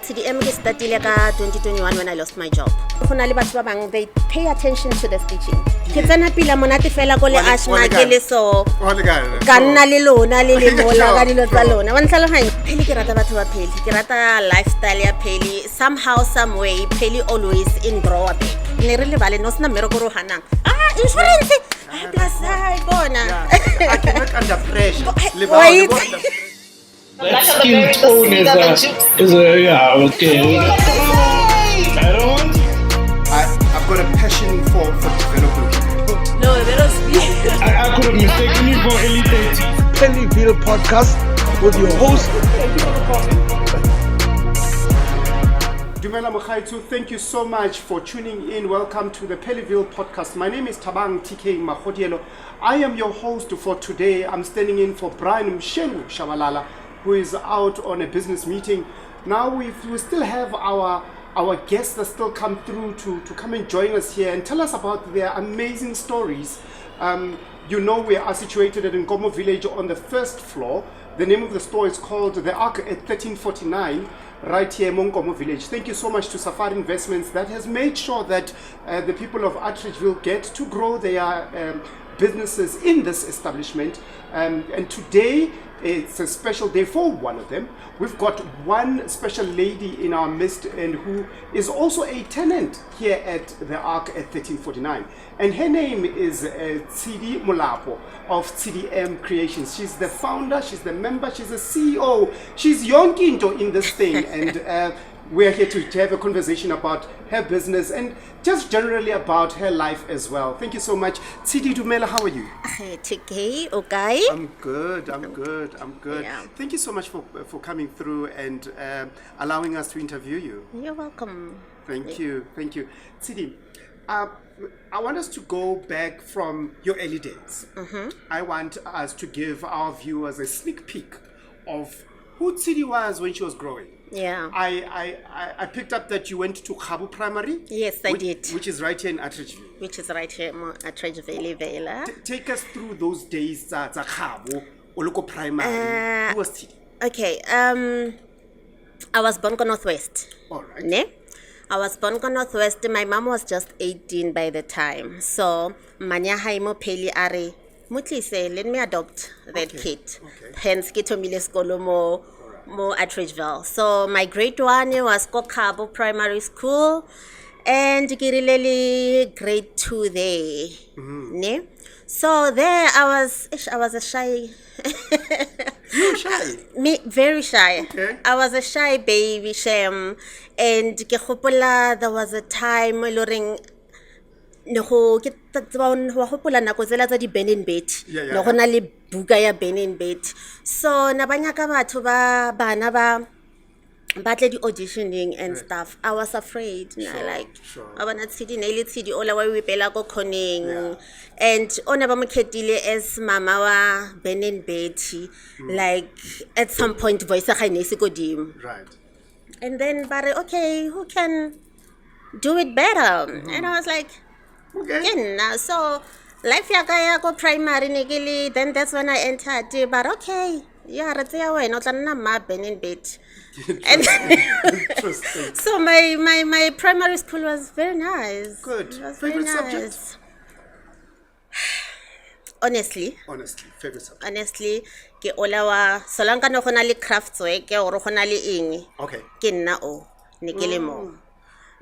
TshediM ke startile ka 2021 when I lost my job. Gona le batho ba bang they pay attention to the stitching. Ke tsena pila monate fela go le ashma ke le so. Ka nna le lona le le mola ka dilo tsa lona. Wa ntlhaloganya. Pheli ke rata batho ba pheli. Ke rata lifestyle ya pheli. Somehow some way pheli always in grower bag. Ne re le bale no sna mmereko ro hanang. Insurance. Plus bona. I can work under pressure. That skin tone is a yeah, okay. I don't want. I've got a passion for developing people. No, let us be. I could have mistaken you for Elite. Pennyville podcast with your host. Dumela Mokhaitsu, thank you so much for tuning in. Welcome to the Pennyville podcast. My name is TshediM Creations. I am your host for today. I'm standing in for Brian Mshelu Shabalala, who is out on a business meeting. Now we still have our guests that still come through to come and join us here and tell us about their amazing stories. You know, we are situated at Nkomo Village on the first floor. The name of the store is called The Ark at 1349, right here in Nkomo Village. Thank you so much to Safari Investments that has made sure that the people of Atteridgeville get to grow their businesses in this establishment. And today, it's a special day for one of them. We've got one special lady in our midst and who is also a tenant here at the Ark at 1349. And her name is Tshedi Molapo of TshediM Creations. She's the founder, she's the member, she's the CEO. She's yonkinto in this thing. And we're here to have a conversation about her business and just generally about her life as well. Thank you so much. Tshedi Dumela, how are you? Okay. I'm good. Yeah. Thank you so much for coming through and allowing us to interview you. You're welcome. Thank you. Tshedi, I want us to go back from your early days. I want us to give our viewers a sneak peek of who Tshedi was when she was growing. Yeah. I picked up that you went to Khabu Primary. Yes, I did. Which is right here in Atteridgeville. Which is right here at Atteridgeville. Take us through those days at Khabu, Oloko Primary. Who was Tshedi? Okay. I was born in Northwest. All right. Ne? I was born in Northwest. My mom was just 18 by the time. So, manya haimo peli are mutlise, let me adopt that kid. Okay. Hence, kitomile skolo mo Atteridgeville. So my grade 1 was Khabu Primary School, and kirileli grade 2 there. Ne? So there I was a shy. You were shy? Me, very shy. Okay. I was a shy baby, shame. And ke gopola there was a time loring ne go ke wa gopola nako tsela tsa di Ben & Bet no gona le buka ya Ben & Bet. So na banyaka batho ba bana ba batle di auditioning and stuff. I was afraid. Sure. Abana Tshedi ne le Tshedi ola wa we pela go khoneng. And ona ba mokhetile as mama wa Ben & Bet. Like at some point voice ga ine se godimo. Right. And then bare okay, who can do it better? And I was like, Okay. so life ya kaya go primary negili, then that's when I entered. But okay, yeah, re tsaya wena o tla nna ma Ben & Bet. And Interesting. so my primary school was very nice. Good. It was Favorite very subject? nice. Honestly, Favorite subject. honestly, ke olawa solanka no gona le crafts work or gona le eng. Okay. Ke nna o ne ke le mo.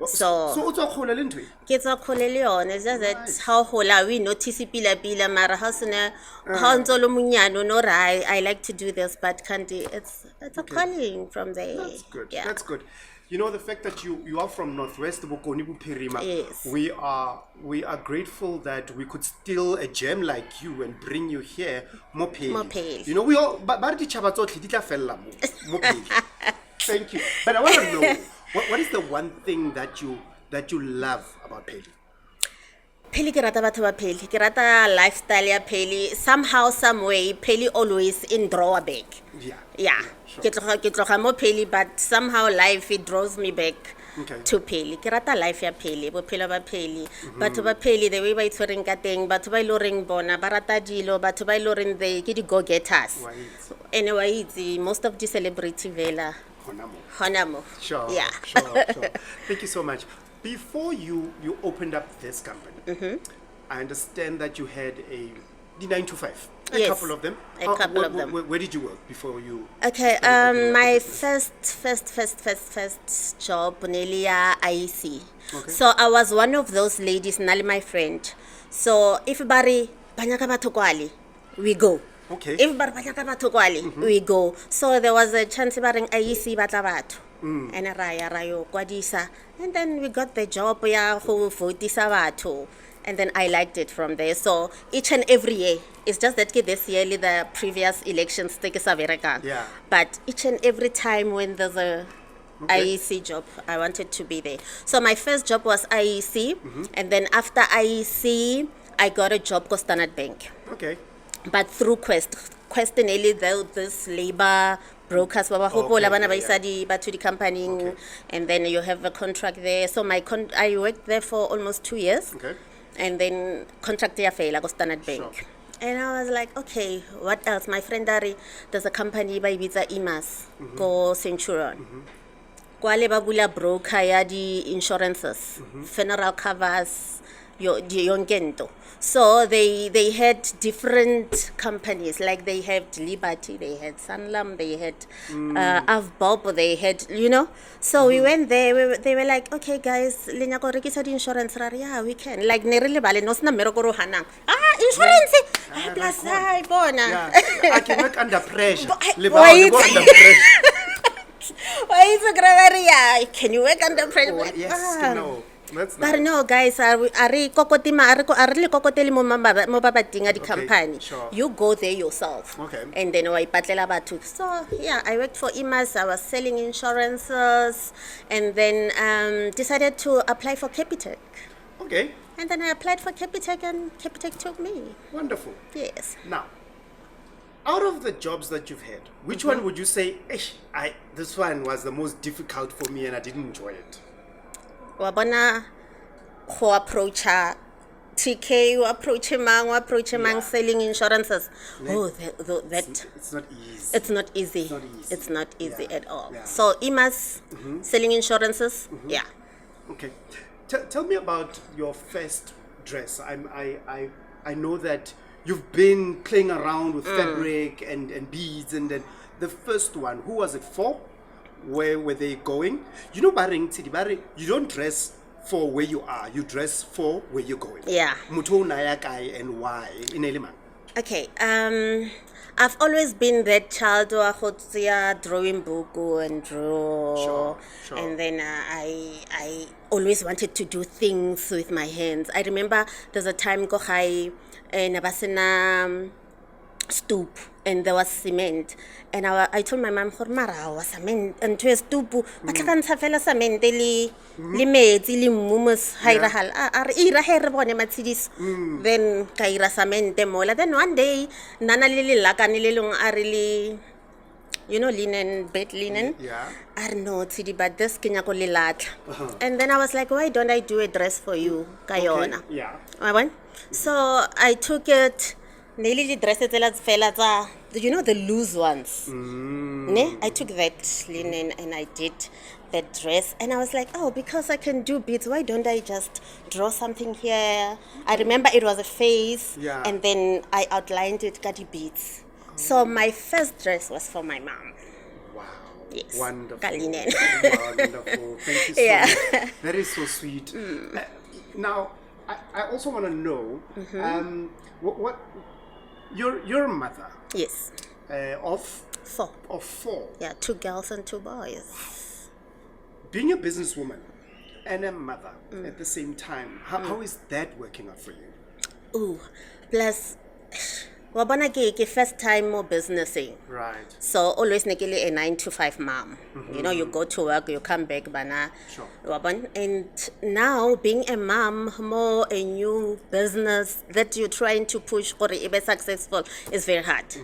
So o tswa khola le ntwe? ke tsa khole le yone. It's just that how hola we notice pila mara how sene how ntolo munyano no right. I like to do this but can't do it's a calling from there. That's good. Yeah. That's good. You know, the fact that you are from Northwest Bokoni Buphirima, Yes. we are grateful that we could steal a gem like you and bring you here more pale. More pale. You know, we all but di chaba tsotlhe di tla fella mo pale. Thank you. But I want to know what is the one thing that you love about pale? Peli ke rata batho ba peli. Ke rata lifestyle ya peli. Somehow some way peli always in drawer bag. Yeah. Sure. Ke tloga mo peli but somehow life it draws me back. Okay. To peli. Ke rata life ya peli, bophelo ba peli. Batho ba peli the way ba itshwereng ka teng, batho ba iloreng bona ba rata dilo, batho ba iloreng they ke di go getters. Right. Anyway, it's most of the celebrity vela Honamo. Sure. Yeah. Sure. Thank you so much. Before you opened up this company, I understand that you had the 9 to 5. A Yes, couple of them. a couple of them. Where did you work before you? Okay, started opening up my the business? first job, Nelia IEC. Okay. So I was one of those ladies, Nali, my friend. So if bari banyaka batho kwali, we go. Okay. If bari banyaka batho kwali, we go. So there was a chance baring IEC batla batho. And rayo kwadisa. And then we got the job ya go votisa batho. And then I liked it from there. So each and every year, it's just that this yearly the previous elections take a Yeah. But each and every time when there's a IEC job, I wanted to be there. So my first job was IEC, and then after IEC, I got a job with Standard Bank. Okay. But through Quest nearly this labor brokers baba hopola bana ba isa di ba to the company, and then you have a contract there. So I worked there for almost 2 years. Okay. And then contract ya fail go Standard Bank. Sure. And I was like, okay, what else? My friend Dari, there's a company by Ibiza Imas, go Centurion. Kwale ba bula broker ya di insurances, funeral covers, yonkento. So they had different companies, like they had Liberty, they had Sanlam, they had Avbob, they had, So we went there, they were like, okay guys, linya ko rekisa di insurance ra yeah, we can. Like ne re le bale no sna mereko ro hanang. Insurance. Plus I bona. Yeah. I can work under pressure. Wait. Go under pressure. Why is it gravaria? Can you work under pressure? Oh, yes, no. That's But nice. no, guys, are le kokoteli mo babating di company. Sure. You go there yourself. Okay. And then I patlela batho. So yeah, I worked for IMAS. I was selling insurances, and then decided to apply for Capitec. Okay. And then I applied for Capitec, and Capitec took me. Wonderful. Yes. Now, out of the jobs that you've had, which one would you say, this one was the most difficult for me and I didn't enjoy it? Wabona go approach TK, who approach mang selling insurances. Oh, that It's not easy. it's not easy. It's not easy. It's not easy Yeah. at all. Yeah. So IMAS selling insurances, yeah. Okay. Tell me about your first dress. I know that you've been playing around with fabric and beads, and then the first one, who was it for? Where were they going? You know, you don't dress for where you are. You dress for where you're going. Yeah. Mutho naya kae and why in Elima? Okay. I've always been that child who I drawing book and draw. Sure. And then I always wanted to do things with my hands. I remember there's a time go high and Nabasena stoop and there was cement, and I told my mom mara was cement and to a stoop but I can't have fela cement li metsi li mumus hairahal ira hair bone matsidis then kaira cement mola. Then one day nana lili lakani lilung really, linen, bed linen. Yeah. I don't know, Tshedi, but this kenya ko lilatla. And then I was like, why don't I do a dress for you, Kayona? Yeah. So I took it. Nearly dresses the loose ones. Ne? I took that linen and I did that dress, and I was like, oh, because I can do beads, why don't I just draw something here? I remember it was a face, Yeah. and then I outlined it, got the beads. So my first dress was for my mom. Wow. Yes. Wonderful. Kalinen. Wonderful. Thank you so Yeah. much. That is so sweet. Now, I also want to know what your mother Yes. of 4. 4. Yeah, 2 girls and 2 boys. Being a businesswoman and a mother at the same time, how is that working out for you? Ooh, plus, wabana ke first time more businessing. Right. So always nekele a 9 to 5 mom. You go to work, you come back, bana. Sure. And now being a mom, more a new business that you're trying to push or be successful is very hard.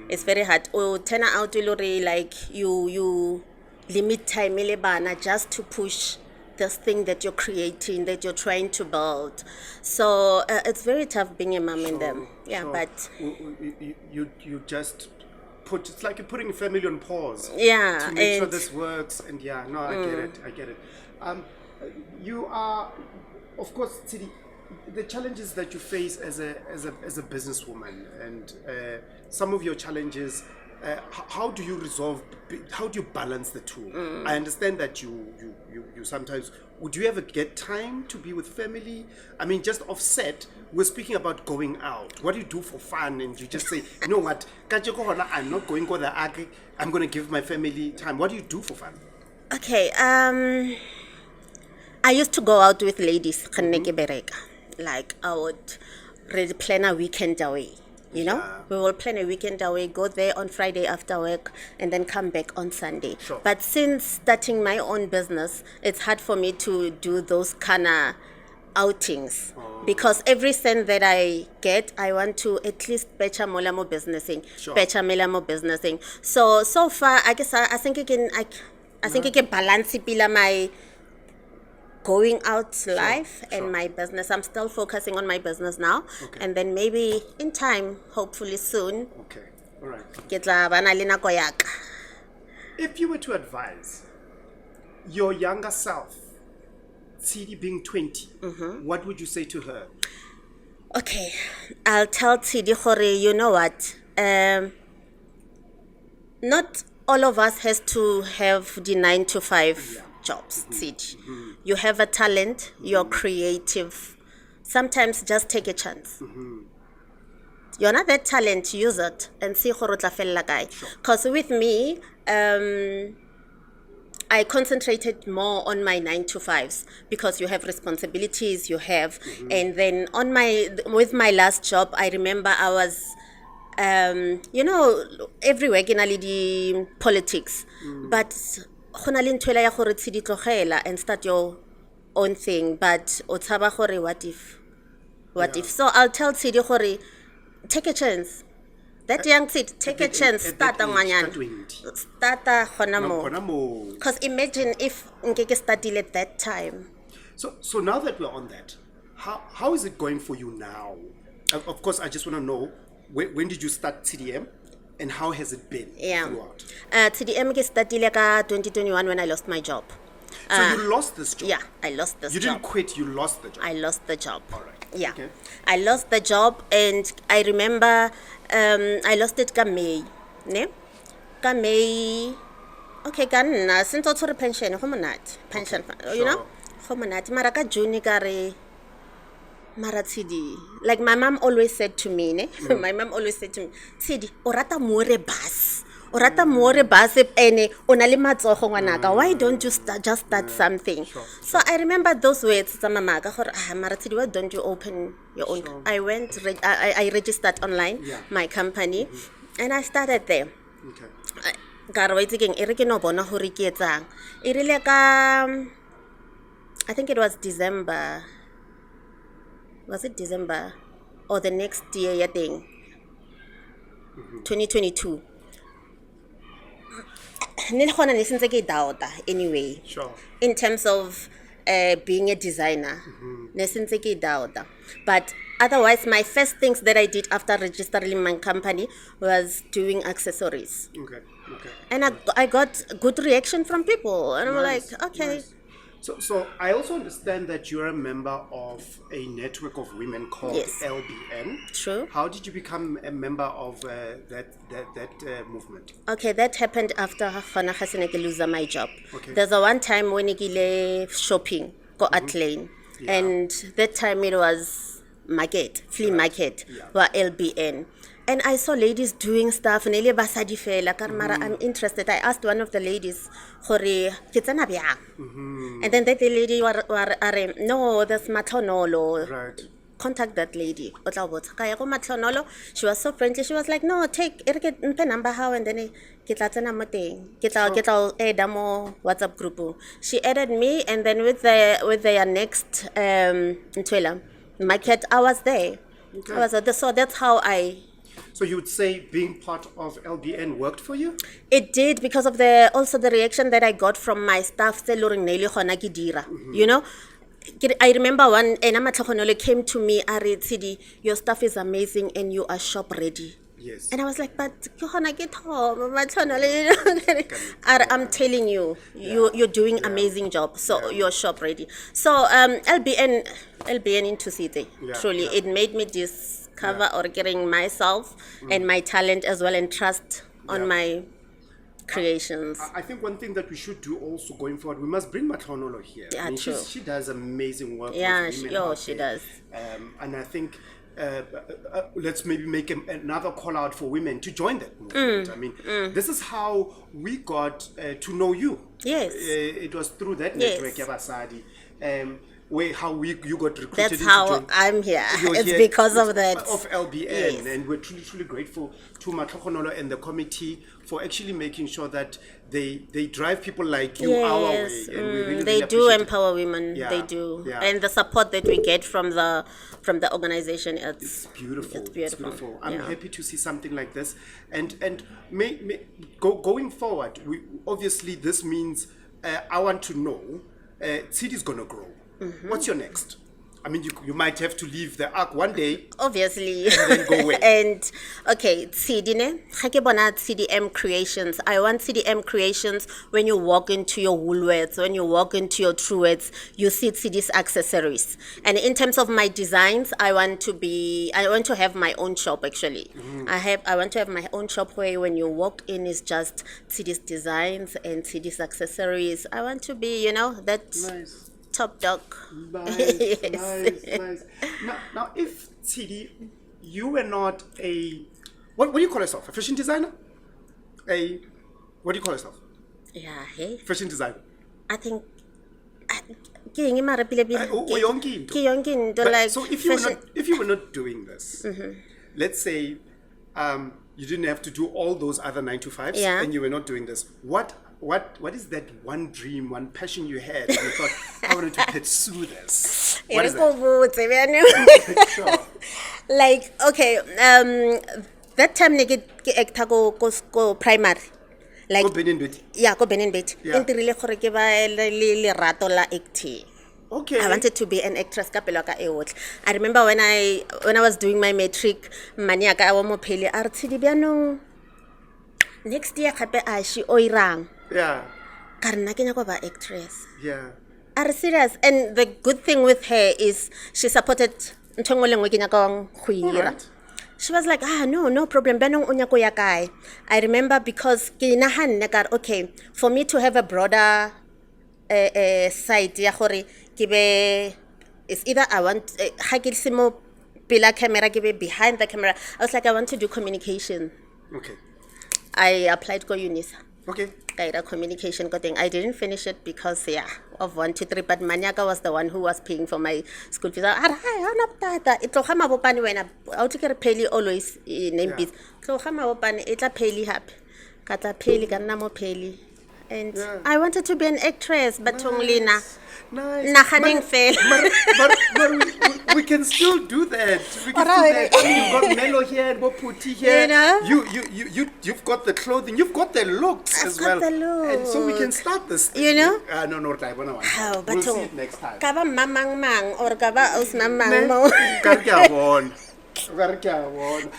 It's very hard. Oh, turn out to like you limit time bana just to push this thing that you're creating, that you're trying to build. So it's very tough being a mom in them. Yeah, Sure. but you just it's like you're putting family on pause. Yeah, To make sure and- this works. And yeah, no, I get it. You are, of course, Tshedi, the challenges that you face as a businesswoman, and some of your challenges. How do you resolve? How do you balance the two? I understand that you sometimes. Would you ever get time to be with family? I mean, just offset. We're speaking about going out. What do you do for fun? And you just say, you know what? I'm not going to the agri. I'm going to give my family time. What do you do for fun? Okay, I used to go out with ladies. Like I would really plan a weekend away. You know, we will plan a weekend away, go there on Friday after work, and then come back on Sunday. Sure. But since starting my own business, it's hard for me to do those kind of outings because every cent that I get, I want to at least becha molamo businessing, Sure. becha melamo businessing. So far, I guess I think I can balance pila my going out life and my business. I'm still focusing on my business now, and then maybe in time, hopefully soon, Okay, all right. ke tla bana le nako ya ka. If you were to advise your younger self, Tshedi being 20, what would you say to her? Okay, I'll tell Tshedi gore, you know what? Not all of us has to have the 9 to 5 jobs, Tshedi. You have a talent, you're creative. Sometimes just take a chance. You're not that talent, use it and see gore o tla fella kae. Because with me, I concentrated more on my 9 to 5s because you have responsibilities, you have, and then with my last job, I remember I was, everywhere in the politics, but go na le ntwela ya gore Tshedi tlogela and start your own thing, but o tshaba gore what if. So I'll tell Tshedi gore take a chance. That young Tshedi, take a chance, start ngwanyana. Start gona mo. Because imagine if nkeke started at that time. So now that we're on that, how is it going for you now? Of course, I just want to know, when did you start TDM and how has it been throughout? TDM ke startile ka 2021 when I lost my job. So you lost this job? Yeah, I lost this You job. didn't quit, you lost the job. I lost the job. All right. Yeah. Okay. I lost the job and I remember I lost it ka May. Ne? Ka May. Okay, ka nna since o tshwere pension go monate. Pension, you know? Go monate. Mara ka June ka re mara Tshedi. Like my mom always said to me, ne? My mom always said to me, Tshedi, o rata more bus. O rata more bus ene o na le matsogo ngwanaka. Why don't you just start something? So I remember those words tsa mama ka gore mara Tshedi, why don't you open your own? I went I registered online my company and I started there. Okay. Ka re wa itse keng e re ke no bona gore ke etsang. E rile ka I think it was December. Was it December or the next year ya thing? 2022. Anyway, Sure. in terms of being a designer, but otherwise my first things that I did after registering my company was doing accessories, Okay. and I got good reaction from people, and I'm Nice, like, okay. nice. So I also understand that you're a member of a network of women called Yes. LBN. True. How did you become a member of that movement? Okay, that happened after I lose my job. Okay. There's a one time when I gile shopping, go at lane, and that time it was flea market, were LBN. And I saw ladies doing stuff, and I'm interested. I asked one of the ladies, and then that lady no, that's Matonolo. Right. Contact that lady. She was so friendly. She was like, no, take number how, and then get add mo WhatsApp group. She added me, and then with their next market, I was there. Okay. So that's how So you would say being part of LBN worked for you? It did, because of also the reaction that I got from my staff. You know, I remember one Enamatlhogonolo came to me, Tshedi, your stuff is amazing and you are shop ready. Yes. And I was like, but ke gona ke thobo, ba tshwana le- I'm telling you, you're doing amazing job. So your shop ready. So LBN into City. Yeah, Truly, yeah. it made me discover or getting myself and my talent as well and trust on Yeah. my creations. I think one thing that we should do also going forward, we must bring Matlonolo here. Yeah, I mean, true. she does amazing work. Yeah, with she- women oh, out she there. does. And I think let's maybe make another call out for women to join that movement. I mean, this is how we got to know you. Yes. It was through that Yes. network, Yabasadi. You got recruited. That's into how join- I'm here. You're It's here because of that. Of LBN, Yes. and we're truly, truly grateful to Matlokonolo and the committee for actually making sure that they drive people like you our way. Yes, And we really, they really do appreciate it. empower women. Yeah, They do, yeah. and the support that we get from the organization, it's Beautiful. It's beautiful. I'm Yeah. happy to see something like this. And going forward, we obviously this means I want to know Tshedi is going to grow. Mm-hmm. What's your next? I mean, you might have to leave the arc one day. obviously. And then go away. And okay, Tshedi ne, ga ke bona TshediM Creations. I want TshediM Creations when you walk into your Woolworths, when you walk into your Truworths, you see Tshedi's accessories. And in terms of my designs, I want to have my own shop actually. I want to have my own shop where when you walk in is just Tshedi's designs and Tshedi's accessories. I want to be, that Nice. top dog. Nice, Yes. nice. Now, if Tshedi, you were not what do you call yourself? A fashion designer? What do you call yourself? Yeah, hey. Fashion designer. I think ke eng mara pele pele O yonke into. ke yonke into But like so if you fashion- were not doing this, let's say you didn't have to do all those other 9 to 5s, Yeah. and you were not doing this, what is that one dream, one passion you had? And you thought, I wanted to pursue this. E What re is ko that? botse bjane. Sure. Like okay, that time ne ke actor ko primary, like Go Benin with- yeah, ko Benin Bet. Yeah. Ntirile gore ke ba le lerato la acting. Okay. I wanted to be an actress ka pelo ka e otlhe. I remember when I was doing my matric, mani aka wa mo phele a re Tshedi bjano next year gape a shi o irang. Yeah. Ka re nna ke nyaka go ba actress. Yeah. Are serious? And the good thing with her is she supported ntho engwe le engwe ke nyakang go e ira. Alright. She was like, no problem. Benong o nyako ya kae? I remember because ke nahanne ka re, okay, for me to have a broader side ya gore ke be is either I want ga ke se mo pela camera ke be behind the camera. I was like, I want to do communication. Okay. I applied ko UNISA. Okay. Kaira communication ko thing. I didn't finish it because of 1 2 3, but Manyaka was the one who was paying for my school fees. Itloga mabopane wena a o tlekere payly always name Yeah. bit. Tloga mabopane e tla payly hape. Ka tla payly ka nna mo payly. And Yeah. I wanted to be an actress, but Tonglina. Nice. Nahaneng fela. But we can still do that. We can Alright. do that. I mean, you've got Melo here and Boputi here. You know? You've got the clothing. You've got the looks I've as got well. the And so we can look. start this thing. You know? No, I want to. How, but We'll see it next time. ka ba mamang mang or ka ba aus mamang mo. Ka re ke a bona. Ka re ke a bona.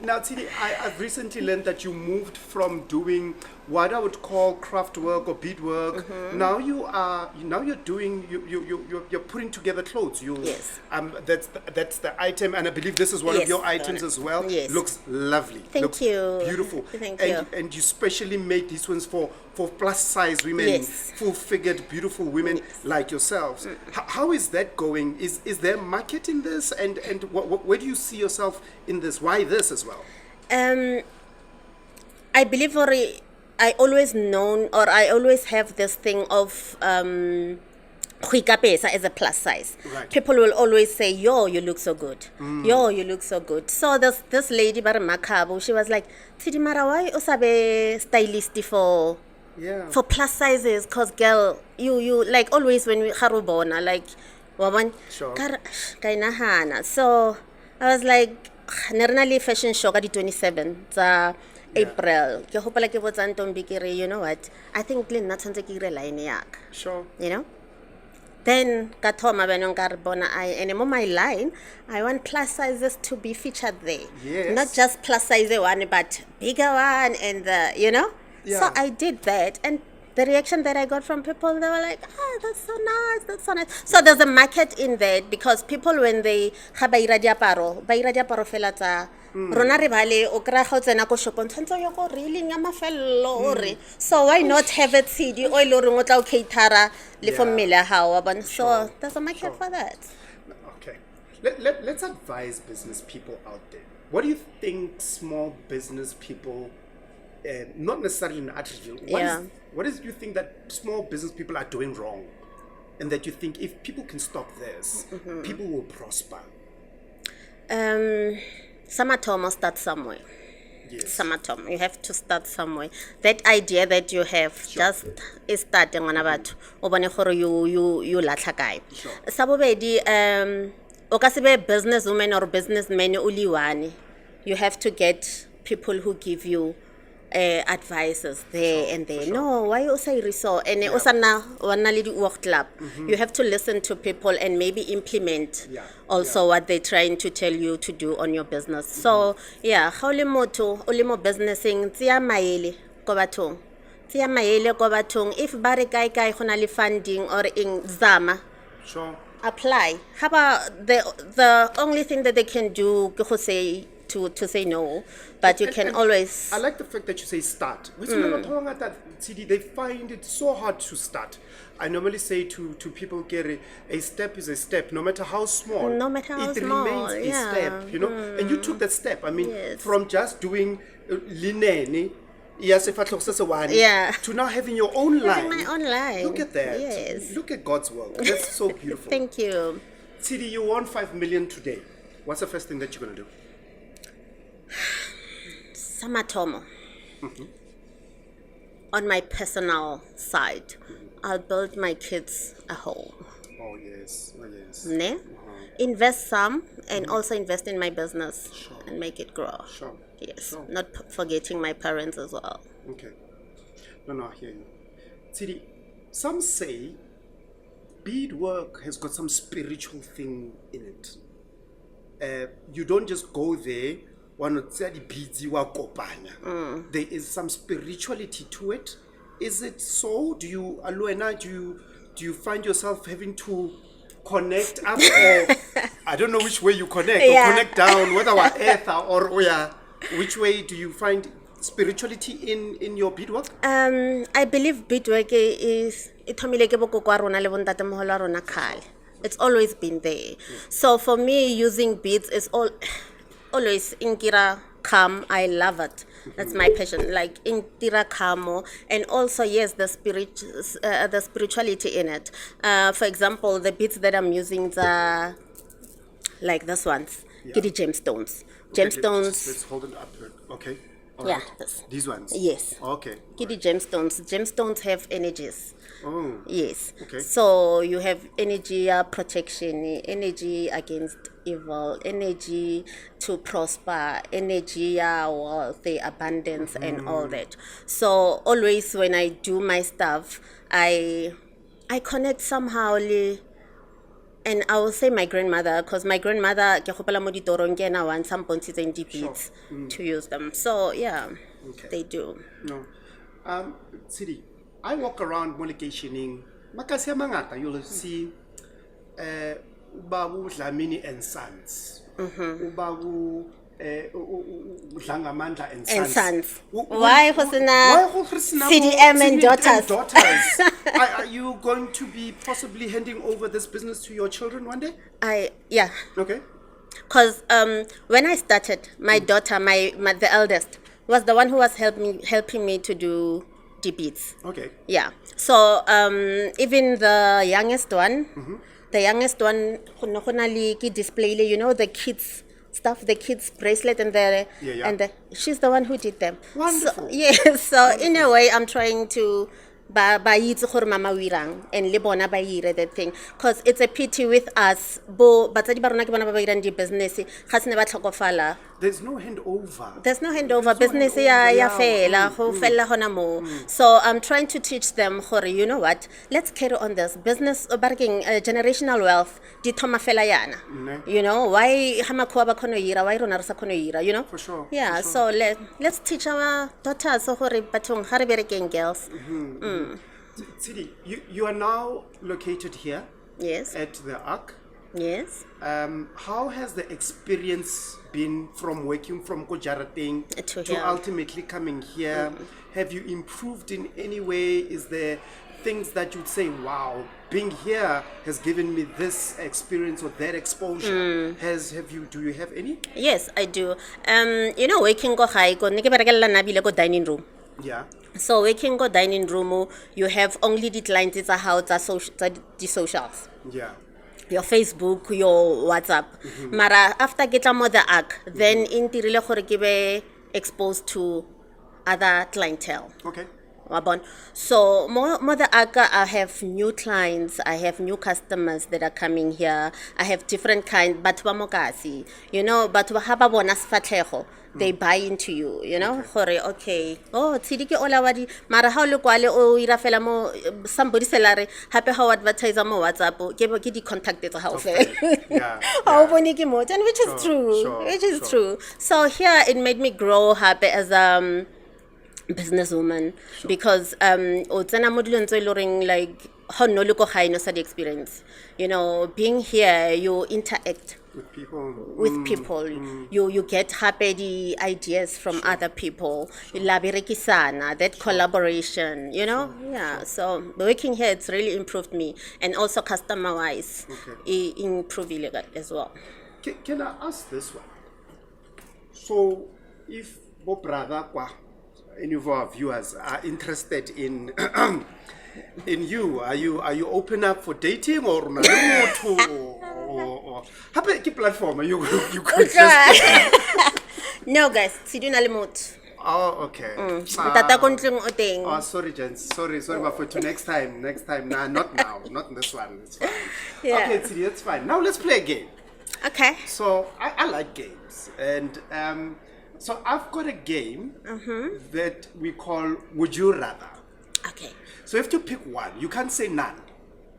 Now, Tshedi, I've recently learned that you moved from doing what I would call craft work or beadwork. Now you're doing you're putting together clothes. Yes. That's the item, and I believe this is one of Yes, your items as well. yes. Looks lovely. Thank Looks you. Beautiful. Thank and, you. And you specially made these ones for plus size women, Yes. full-figured, beautiful women like yourselves. How is that going? Is there a market in this? And where do you see yourself in this? Why this as well? I believe I always have this thing of go ikapesa as a plus size. Right. People will always say, yo, you look so good. Yo, you look so good. So this lady, Bara Makabo, she was like, Tshedi mara, why o sabe stylist for plus sizes? Because girl, you like always when we harubona, like, waban, Sure. ka inahana. So I was like, Nerna fashion show ka di 27 tsa April. Ke hopola ke botsa Ntombi ke re, you know what? I think le nna tshwantse ke ire line yaka. Sure. You know? Then kathoma benong karbona and on my line, I want plus sizes to be featured there. Yes. Not just plus size one, but bigger one, and So Yeah. I did that, and the reaction that I got from people, they were like, that's so nice, that's so nice. So there's a market in that, because people, when they ha ba ira diaparo fela tsa rona re bale o kra ga tsena ko shopong tshwantse yo go reeling ya mafello ore. So why not have it tshedi o ile re ngotla o caterer le for mmele ya hao ba. So there's a market for that. Okay. Let's advise business people out there. What do you think small business people, not necessarily in Atteridgeville, what is you think that small business people are doing wrong, and that you think if people can stop this, people will prosper? Samatomo start somewhere. Yes. Samatomo, you have to start somewhere. That idea that you have, just is starting on about obane gore you latlha kae. Sa bobedi o ka se be businesswoman or businessman o le one. You have to get people who give you advices there and there. No, why you say so? And osana wana le di work club. You have to listen to people and maybe implement also what they're trying to tell you to do on your business. So ga o le motho o le mo businessing tsia maele ko bathong. Tsia maele ko bathong. If ba re kae go na le funding or in zama, Sure. apply. How about the only thing that they can do to say no, but you can always. I like the fact that you say start. They find it so hard to start. I normally say to people, Gary, a step is a step, no matter how small. No matter how small, remains a step, And you took that step. I mean, from just doing linene, to now having your own line. My own line. Look at that. Yes. Look at God's world. That's so beautiful. Thank you. Tshedi, you won 5 million today. What's the first thing that you're going to do? Samatomo. On my personal side, I'll build my kids a home. Oh, yes. Oh, yes. Ne? Invest some and also invest in my business and make it grow. Sure. Yes. Sure. Not forgetting my parents as well. Okay. No, I hear you. Tshedi, some say beadwork has got some spiritual thing in it. You don't just go there, there is some spirituality to it. Is it so? Do you find yourself having to connect up, or I don't know which way you connect, or connect down, whether earth or which way do you find spirituality in your beadwork? I believe beadwork is it's always been there. So for me, using beads is always inkira calm. I love it. That's my passion. Like inkira kamo, and also yes, the spirituality in it. For example, the beads that I'm using are like this ones. Kitty gemstones. Gemstones. Let's hold it up. Okay. All Yeah. right. These ones. Yes. Okay. Kitty gemstones. Gemstones have energies. Oh. Yes. Okay. So you have energy protection, energy against evil, energy to prosper, energy wealth, abundance, and all that. So always when I do my stuff, I connect somehow. And I will say my grandmother, because my grandmother wants some points and beads to use them. So yeah, they do. No. Tshedi, I walk around Molekeshining, Makasi Mangata, you'll see Ubabu Dlamini and Sons. Ubabu Dlangamandla and Sons. Why TshediM and daughters? Are you going to be possibly handing over this business to your children one day? Yeah. Okay. Because when I started, my daughter, the eldest, was the one who was helping me to do the beads. Okay. Yeah. So even the youngest one, display, the kids stuff, the kids bracelet and she's the one who did them. Wonderful. So in a way, I'm trying to ba itse gore mama wirang and le bona ba ire that thing, because it's a pity with us batsadi ba rona ke bona ba irang di business ga se ne ba tlhokofala There's no handover. There's no handover. There's no Business handover, ya yeah. fela, go fella hona mo. So I'm trying to teach them, gore, you know what? Let's carry on this business. Barking generational wealth. Di thoma fela yana. You know why hamakwa ba kono ira? Why rona rasa kono ira? You know? For sure. Yeah. For sure. So let's teach our daughters. So gore batong hare berekeng girls. Tshedi, you are now located here Yes. at the Ark. Yes. How has the experience been from working from Kojarateng To to here. ultimately coming here? Have you improved in any way? Is there things that you'd say, wow, being here has given me this experience or that exposure? Do you have any? Yes, I do. You know, working go high, go nike berekela nabile go dining room. Yeah. So working go dining room, you have only the clients it's a how the socials. Yeah. Your Facebook, your WhatsApp. Mara after get a mother arc, then in the really gore ke be exposed to other clientele. Okay. Wabon. So mother aga, I have new clients, I have new customers that are coming here. I have different kind, but wamokasi, you know, but wahaba bonas fatlego. They buy into you, you know. Okay. Oh, Tshedi ke ola wadi. Mara ha lo kwale o ira fela mo somebody selare hape ha advertiser mo WhatsApp ke di contact tsa ha o fela. Yeah. How bone ke mo, and which is true. Sure, Which is true. So here it made me grow happy as businesswoman because o tsena mo dilong tse loring like how no look high no study experience, you know, being here you interact with people, you get happy the ideas from other people, la berekisana, that collaboration, you know. So working here it's really improved me, and also customer wise it improved as well. Can I ask this one? So if Bo brother any of our viewers are interested in in you, are you open up for dating or happy ki platform you could just No guys, siduna le motho. Oh, okay. Tata ko ntlong o teng. Oh, sorry, gents. Sorry, but for to next time. Nah, not now. Not in this one. It's fine. Yeah. Okay, Tshedi, that's fine. Now let's play a game. Okay. So I like games, and so I've got a game that we call Would You Rather. Okay. So you have to pick one. You can't say none.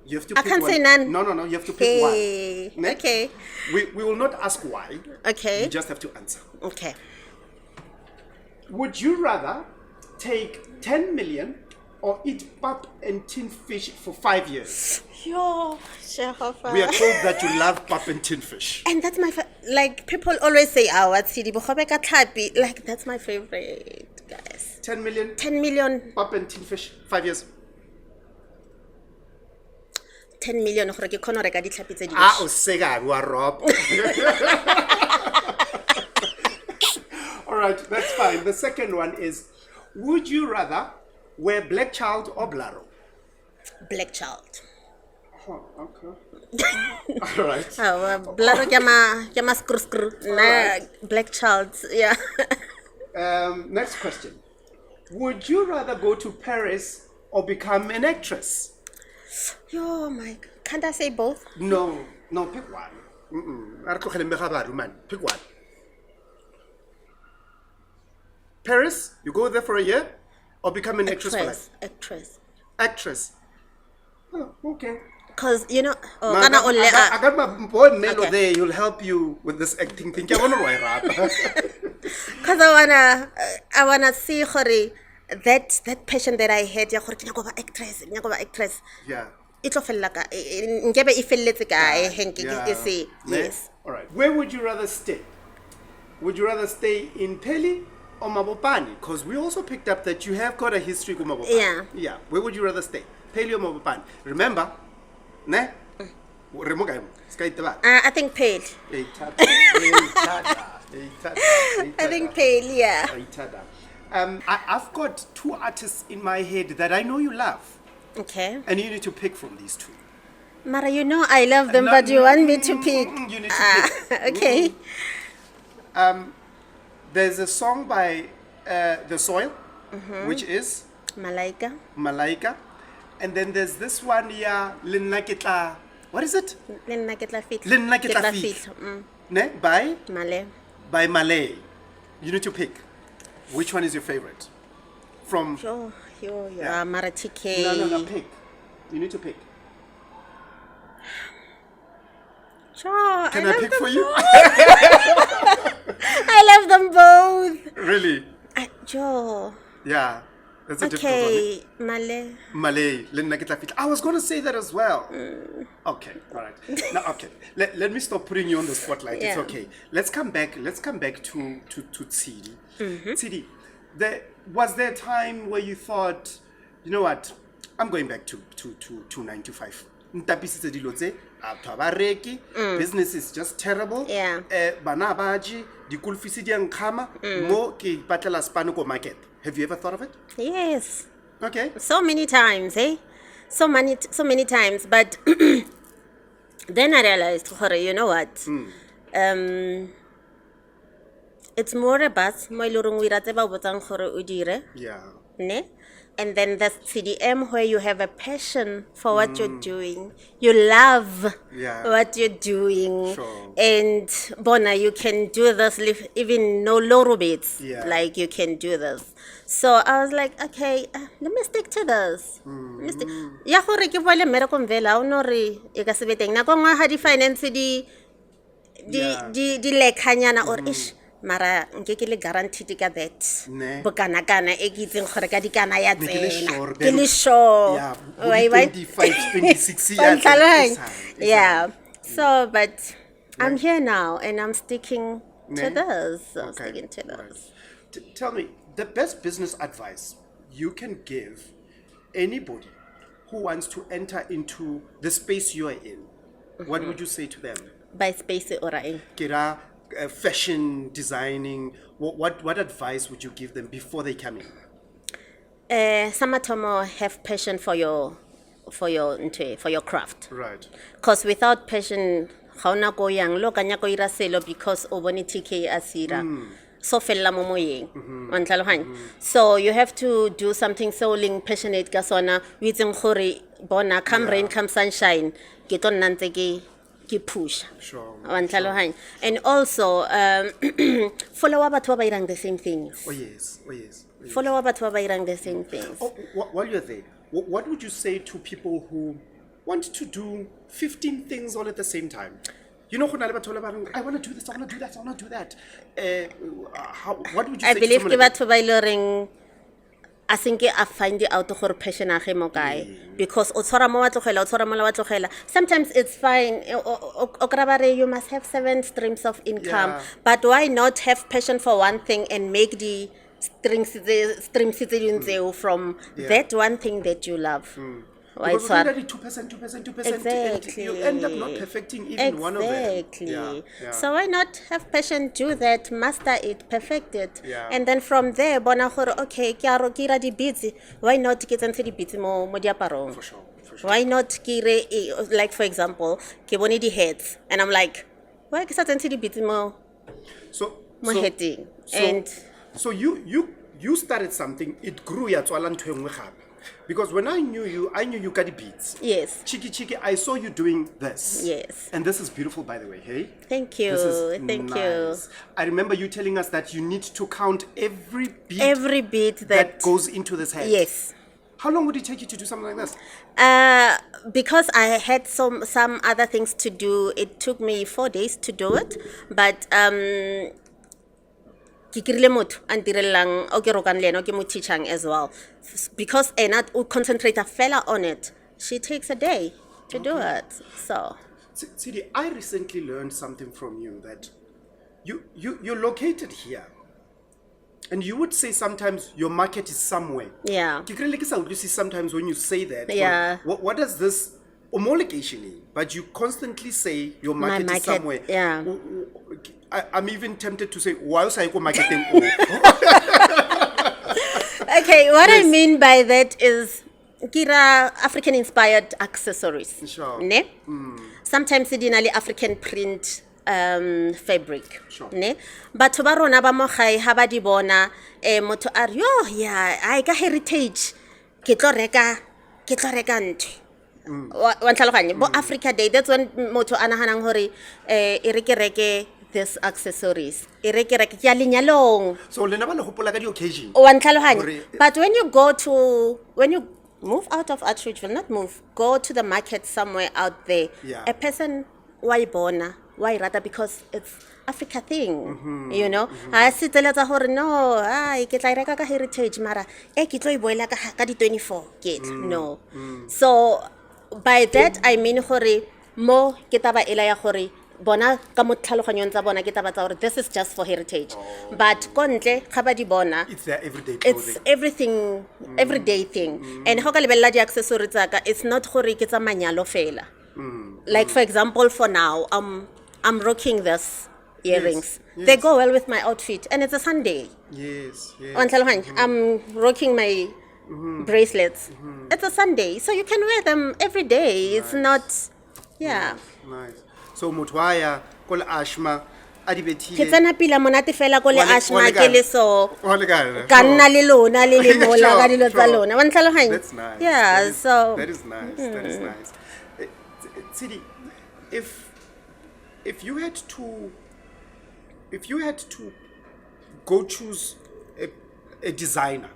You have to I pick can't one. say none. No. You have to pick Hey. one. Ne? Okay. We will not ask why. Okay. You just have to answer. Okay. Would you rather take 10 million or eat pap and tin fish for 5 years? Yo, Shehofa. We are told that you love pap and tin fish. And that's my like people always say what Tshedi bogobe ka tlhapi, like that's my favorite, guys. 10 million 10 million, pap and tin fish, 5 years. 10 million gore ke khona reka ditlhapi tse Ah, di. o sega, you are robbed. All right, that's fine. The second one is, would you rather wear black child or blaro? Black child. Oh, okay. All right. Blaro ke ma screw. Na black child. Yeah. Next question. Would you rather go to Paris or become an actress? Yo, my God. Can't I say both? No, pick one. Pick one. Paris, you go there for a year or become an actress for life? Actress. Oh, okay. Because, you know, I got my boy Melo there. He'll help you with this acting thing. Because I wanna see that passion that I had. Ya gore ke nyaka go ba actress. Yeah. It lo fella ka ngebe e felletse ka henke say yes. All right. Where would you rather stay? Would you rather stay in Peli or Mabopane? Because we also picked up that you have got a history with Mabopane. Yeah. Yeah. Where would you rather stay? Peli or Mabopane? Remember, ne? I think pale. I think pale, yeah. I've got two artists in my head that I know you love. Okay. And you need to pick from these two. Mara, you know I love them, but you want me to pick. You need to pick. Okay. There's a song by The Soil, which is Malaika. And then there's this one here, what is it? Lenna ke tla fitla. Lenna ke tla fitla. Ne? By Male. by Malay. You need to pick. Which one is your favorite? From... Yeah. Mara TK. No, pick. You need to pick. Sure. Can I pick for you? I love them both. Really? Joe. Yeah. That's a difficult one. Okay, Malay. Malay. I was going to say that as well. Okay, all right. Now, okay. Let me stop putting you on the spotlight. Yeah. It's okay. Let's come back to Tshedi. Tshedi, was there a time where you thought, you know what, I'm going back to 9 to 5. Ntapisitse dilo tse, batho ba reki, business is just terrible. Yeah. Bana baji, dikulfisi di nkama, mo ke patlela spano ko market. Have you ever thought of it? Yes. Okay. So many times, so many times, but then I realized, you know what? It's more about mo ilorong we rate ba botsang gore o dire, Yeah. ne? And then there's TDM where you have a passion for what you're doing. You love what you're doing. Sure. And Bona, you can do this even no low bits. Yeah. Like you can do this. So I was like, okay, let me stick to this. Ya gore ke bole mmereko mvela o no re e ka sebeteng na go ngwa ha di finance di lekhanyana or ish mara nke ke le guaranteed ka that Ne. bokana kana e ke itseng gore ka dikana ya Ne ke le tsena sure, ke le sure Yeah. Why- 25, 26 years. yeah so but I'm here now and I'm sticking to this. I'm Okay. sticking to Right. this. Tell me, the best business advice you can give anybody who wants to enter into the space you are in, what would you say to them? By space oraing. Kira, fashion designing, what advice would you give them before they come in? Samatomo have passion for your craft. Right. Because without passion, how na go yang lo kanya ko ira selo because oboni TK asira. So fella mo moyeng. So you have to do something so ling passionate ka sona witseng gore bona come rain come sunshine ke to nantse ke push. Sure. And also follow batho ba irang the same things. Oh yes. Follow batho ba irang the same things. Oh, while you're there, what would you say to people who want to do 15 things all at the same time? You know, I want to do this, I want to do that, I want to do that. What would you say I believe to ke someone like batho ba iloreng I think I find out gore passion age mo kae because o tshwara mo wa tlogela. Sometimes it's fine o krabare you must have 7 streams of income, but why not have passion for one thing and make the streams from that one thing that you love. Why because tshwara? already 2%, Exactly. and you end up not perfecting even one of them. Exactly. So why not have passion, do that, master it, perfect it, Yeah. and then from there, bona gore okay, ke ra di beats. Why not ke tsentse di beats mo diaparong? For sure. Why not kire like for example, ke bone di heads, and I'm like, why ke sa tsentse di beats mo heading? So you started something, it grew ya tswala ntho engwe gape. Because when I knew you got the beats. Yes. Cheeky, I saw you doing this. Yes. And this is beautiful, by the way, hey? Thank you. This is Thank nice. you. I remember you telling us that you need to count every beat that goes into this head. Yes. How long would it take you to do something like this? Because I had some other things to do, it took me 4 days to do it. But ke kirile motho a ntirelang o ke rokang le ena o ke mo teachang as well because ena o concentrate fella on it. She takes a day to do it. So Tshedi, I recently learned something from you that you're located here. And you would say sometimes your market is somewhere. yeah. Ke kry le ke sa utlwisise sometimes when you say that. Yeah. What does this homologation? But you constantly say your market is somewhere. Yeah. I'm even tempted to say, why was I go marketing? Okay, what I mean by that is kira African inspired accessories. Sure. Ne? Sometimes it's dinali African print fabric. Sure. Ne? Batho ba rona ba mo gae ha ba di bona motho a re yo yeah I ka heritage ke tlo reka ntwe. Wa tlhaloganya bo Africa Day, that's when motho a nahanang hore e re ke reke this accessories. E re ke re ke ya lenyalong. So le na ba le hopola ka di-occasion. Wa ntlhalohanya. Hore- But when you move out of Outreachville, not move, go to the market somewhere out there. Yeah. A person why bona, why rather because it's Africa thing, you know. I see tell hore no, ai ke tla e reka ka heritage mara ke tlo e boela ka di 24 get. No. So by that I mean hore mo ke taba ela ya hore bona ka mo tlhaloganyong tsa bona ke taba tsa hore this is just for heritage. But kontle ga ba di bona It's their everyday clothing. it's everything everyday thing. And how ka lebella di accessories tsaka, it's not gore ke tsa manyalo fela. Like for example for now I'm rocking this earrings. Yes. They go well with my outfit and it's a Sunday. Yes, yes. Wa ntlhalohanya, I'm rocking my bracelets. It's a Sunday, so you can wear them every day. It's not Nice. So motho wa ya ko le Ashma a di ke bethile. tsena pila monate fela ko le Wa le- Ashma wa le ke kae? le so Wa le kae? ka nna le lona le le mola Sure, ka dilo tsa sure. lona. Wa ntlhalohanya? That's nice. Yeah, That is- so that is nice. That is nice. Tshedi, if you had to go choose a designer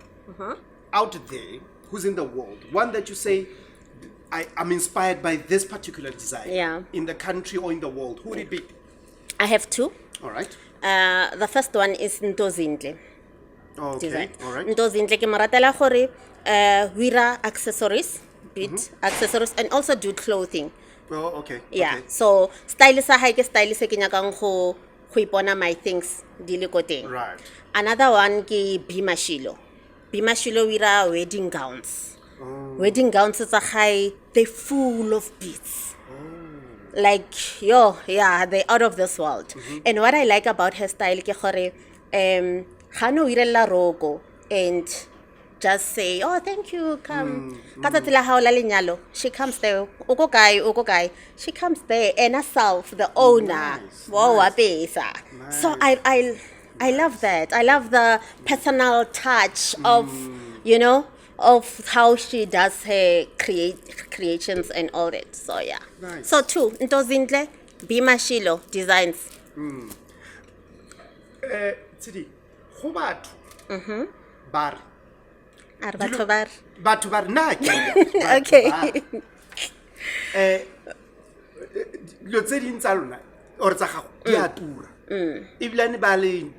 out there who's in the world, one that you say I'm inspired by this particular design Yeah. in the country or in the world, who would it be? I have two. All right. The first one is Ntozinhle Okay. design. All right. Ntozinhle ke mo ratela gore we ra accessories, accessories and also do clothing. Well, okay. Yeah. Okay. So style sa hae ke style se ke nyakang go ipona my things di le ko teng. Right. Another one ke Bimashilo. Bimashilo we ra wedding gowns. Wedding gowns tsa gae they full of beads. Like they're out of this world. And what I like about her style ke gore ga no irela roko and just say oh thank you come ka tsatsi la hao la lenyalo she comes there o ko kae she comes there and herself the owner Nice, wow nice. apesa. So I love that. I love the personal touch of of how she does her creations and all that. So yeah. Nice. So two, Ntozinhle, Bimashilo designs. Tshedi, go batho. Ba re, Are batho ba re- batho ba re, nna ke a batho Okay. ba re. Dilo tse ding tsa lona or tsa gago di a tura. Ebilane ba le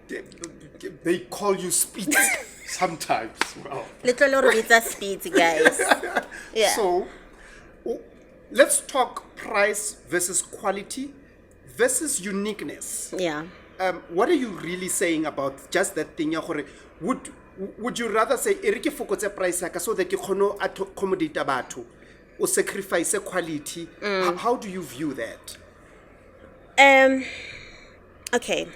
they call you speed sometimes. Wow. Little lo re bitsa speed, guys. Yeah. So let's talk price versus quality versus uniqueness. Yeah. What are you really saying about just that thing ya gore would you rather say e re ke fokotse price ya ka so that ke kgono accommodate batho o sacrifice quality? How do you view that? Okay.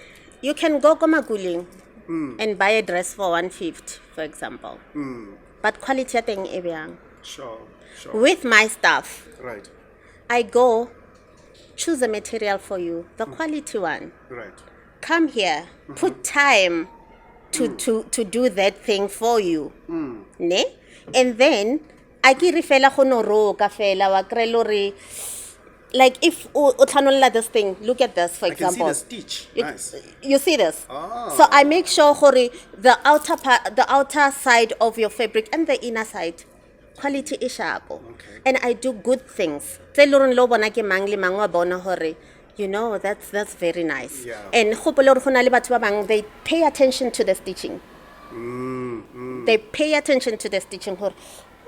You can go Komaguling and buy a dress for 150, for example. But quality ya teng e byang. Sure. With my stuff, Right. I go choose a material for you, the quality one. Right. Come here, put time to do that thing for you. Ne? And then I ke re fela go no roka fela wa kry lo re like if o tlhanolla this thing, look at this for I can see example. the stitch. Nice. You see this? Ah. So I make sure gore the outer side of your fabric and the inner side quality is sharp. Okay. And I do good things. Tse loreng lo bona ke mang le mang wa bona gore that's very nice. Yeah. And gopole gore gona le batho ba bang they pay attention to the stitching. They pay attention to the stitching.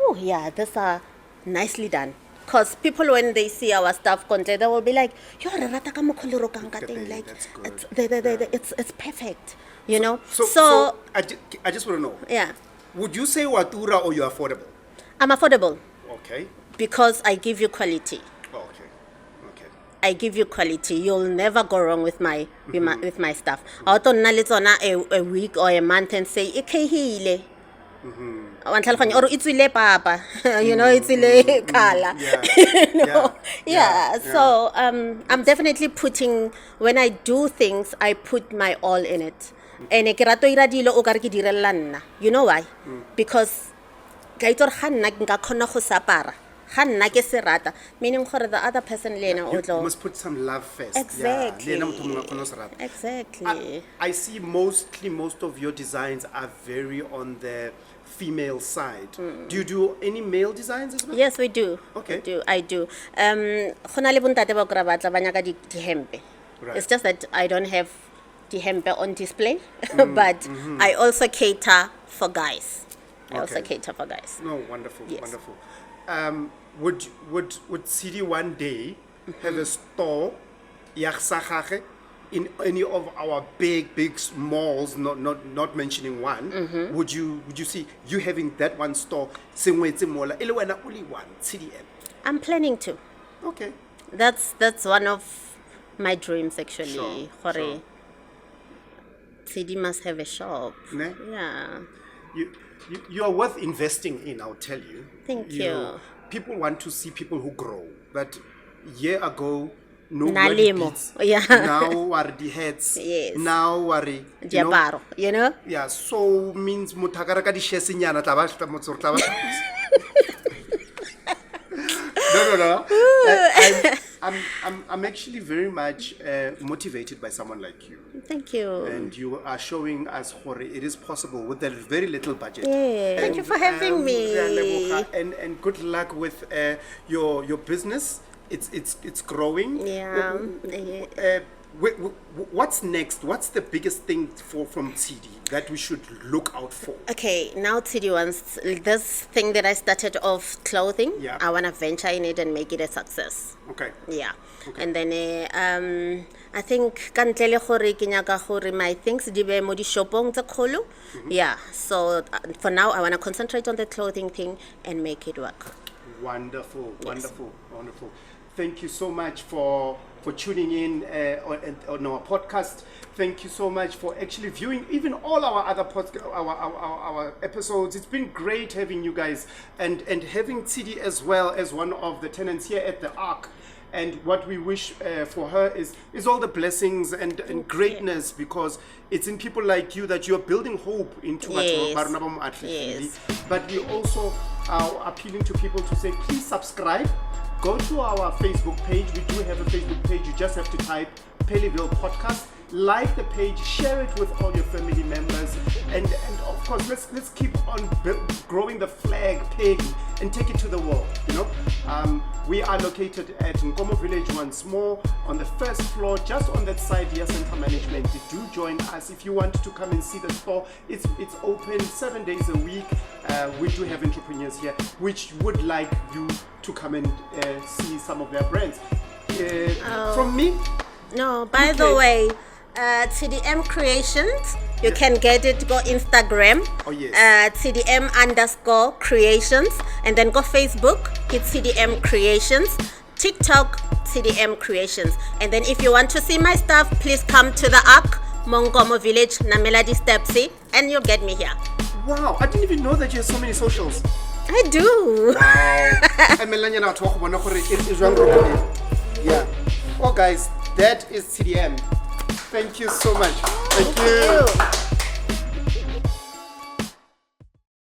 Oh yeah, these are nicely done. Because people when they see our stuff content, they will be like, "Yo, re rata ka mokgwa le rokang ka teng." Like That's good. it's perfect. You know. So I just want to know. Yeah, Would you say watura or you're affordable? I'm affordable Okay. because I give you quality. Okay. Okay. I give you quality. You'll never go wrong with my stuff. I don't know a week or a month and say ikehile. Wa ntlhaloganya or itswile papa. Itswile kala. Yeah. So I'm definitely putting when I do things I put my all in it. And ke rato ira dilo o ka re ke dirella nna. You know why? Because ka itse gore ga nna nka khona go sapara ga nna ke se rata, meaning gore the other person le ena o You tlo. must put some love first. Exactly. Yeah, le ena motho mongwe a kgone go se rata. Exactly. I see most of your designs are very on the female side. Do you do any male designs as well? Yes, we do. Okay. I do. Go na le bontate ba kora batla ba nyaka dihempe. Right. It's just that I don't have dihempe on display, but I also cater for guys. I also Okay. cater for guys. No, wonderful, Yes. wonderful. Would Tshedi one day have a store ya sa gage in any of our big malls? Not mentioning one. Would you see you having that one store? Sengwetse mola ele wena only one TshediM. I'm planning to. Okay. That's one of my dreams actually. Sure, Gore sure. Tshedi must have a shop. Ne? Yeah. You are worth investing in, I'll tell you. Thank you. People want to see people who grow. But year ago, no Nalemo. Yeah. Now are the heads. Yes. Now are you know, Diaparo, you know? yeah. So means mutakara ka di shares nyana tla ba tla ba. No. I'm actually very much motivated by someone like you. Thank you. And you are showing us Hore, it is possible with a very little budget. Yeah. Thank you for having me. And good luck with your business. It's growing. Yeah. What's next? What's the biggest thing from Tshedi that we should look out for? Okay, now Tshedi wants this thing that I started off clothing. Yeah. I want to venture in it and make it a success. Okay. Yeah. Okay. And then I think ka ntle le gore ke nyaka gore my things di be mo di shopong tse kgolo. Yeah. So for now I want to concentrate on the clothing thing and make it work. Wonderful. Thank you so much for tuning in on our podcast. Thank you so much for actually viewing even all our other our episodes. It's been great having you guys and having Tshedi as well as one of the tenants here at the Ark. And what we wish for her is all the blessings and greatness, because it's in people like you that you're building hope into Yes. Yes. But we also are appealing to people to say, please subscribe. Go to our Facebook page. We do have a Facebook page. You just have to type Pellyville Podcast. Like the page, share it with all your family members, and of course let's keep on growing the flag peg and take it to the world. You know, we are located at Nkomo Village once more on the first floor, just on that side here, Center Management. Do join us if you want to come and see the store. It's open 7 days a week. We do have entrepreneurs here which would like you to come and see some of their brands. From me. No, by the way, TshediM Creations, you can get it, go Instagram, Oh, yes. TshediM_Creations, and then go Facebook, it's TshediM Creations, TikTok, TshediM Creations. And then if you want to see my stuff, please come to the Ark, Mongomo Village, Nameladi Stepsy, and you'll get me here. Wow, I didn't even know that you have so many socials. I do. Yeah. Oh, guys, that is TshediM. Thank you so much. Thank you. Thank you.